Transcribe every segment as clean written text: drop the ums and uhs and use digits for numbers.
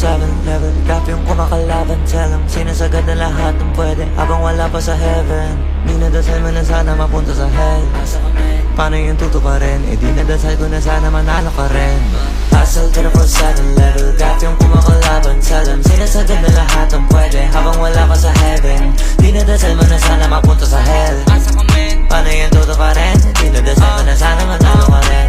level Rap yung kumakalaban, tell them sinasagad na lahat ng pwede habang wala pa sa heaven. Dinadasal mo na sana mapunta sa hell. Paano yung tutuparin? Eh di nadasal ko na sana manalo ka rin. Hustle 24/7 level Rap yung kumakalaban, tell them sinasagad na lahat ng pwede habang wala pa sa heaven. Dinadasal mo na sana mapunta sa hell. Paano yung tutuparin? Eh di nadasal ko na sana manalo ka rin.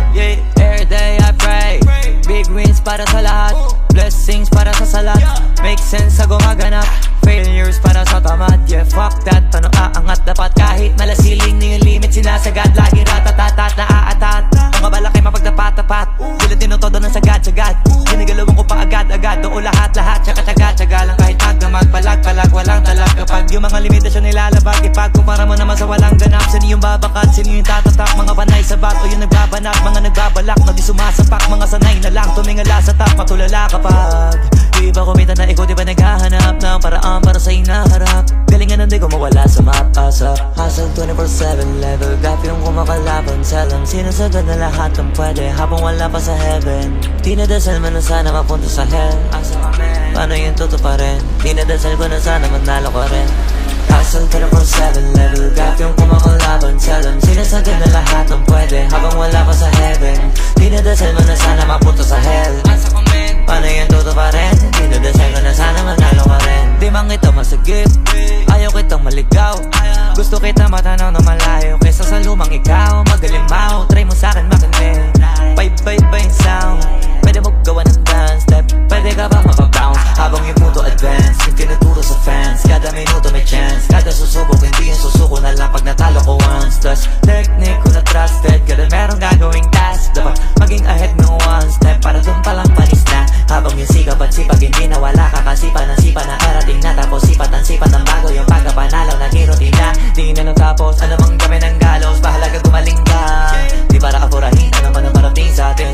Every day I pray, big wins para sa lahat, blessings para sa salat, make sense sa gumaganap, failures para sa tamad. Yeah, fuck that, paano aangat? Dapat kahit malasiling na yung limit sinasagad. Lagi ratatatat na aatat, mga balaki mapagtapat-tapat, dila tinutodo ng sagad-sagad. Ginagalawan ko pa agad-agad, doon lahat-lahat, tsaka-tsaga-tsaga lang kahit agdamag, palag-palag, walang talag. Kapag yung mga limitasyon nilalabag, ipagkumpara mo naman sa walang ganap. Sino yung babakat, sino yung tatatak, mga panay sa bato yung nagbabanat, mga nagbabalak na di sumasapak, mga sanay na lang tumingala sa top, matulala kapag di ba kumita na ikaw, di ba naghahanap ng paraan para sa hinaharap. Galingan hindi ko mawala sa map-asa. Hustle 24/7 level Gap yung kumakalaban, tell them sinasagad na lahat ng pwede habang wala pa sa heaven. Dinadasal mo na sana mapunta sa hell. Paano yung tutuparin? Dinadasal ko na sana manalo ka rin. Hustle 24/7 level Gap yung kumakalaban, tell them sinasagad na lahat ng pwede habang wala pa sa heaven. Dinadasal mo na sana mapunta sa hell. Paano yung tutuparin? Dinadasal ko na sana manalo ka rin. Di man kita masagip, ayaw kitang maligaw, gusto kita matanaw na malayo kaysa sa lumang ikaw. Magalimaw, try mo sa'kin makinig, bye-bye-bye yung sound. Pwede mo gawa ng dance step, pwede ka ba mapabounce habang yung mundo advance. Yung tinuturo sa fans, kada minuto may chance. Kada susubok, hindi yung susuko na lang pag natalo ko once. Plus, technique ko na trusted, kada merong gagawing task, dapat maging ahead ng one step para dun palang panis na. Habang yung sikap at sipag, hindi nawala ka kasipa ng sipa na arating na. Tapos sipat ang sipat ng bago, yung pagkapanalaw naging rutina. Di na natapos, ano mang kami ng galos, bahala ka gumaling ka. Di para apurahin, ano man ang parating sa atin.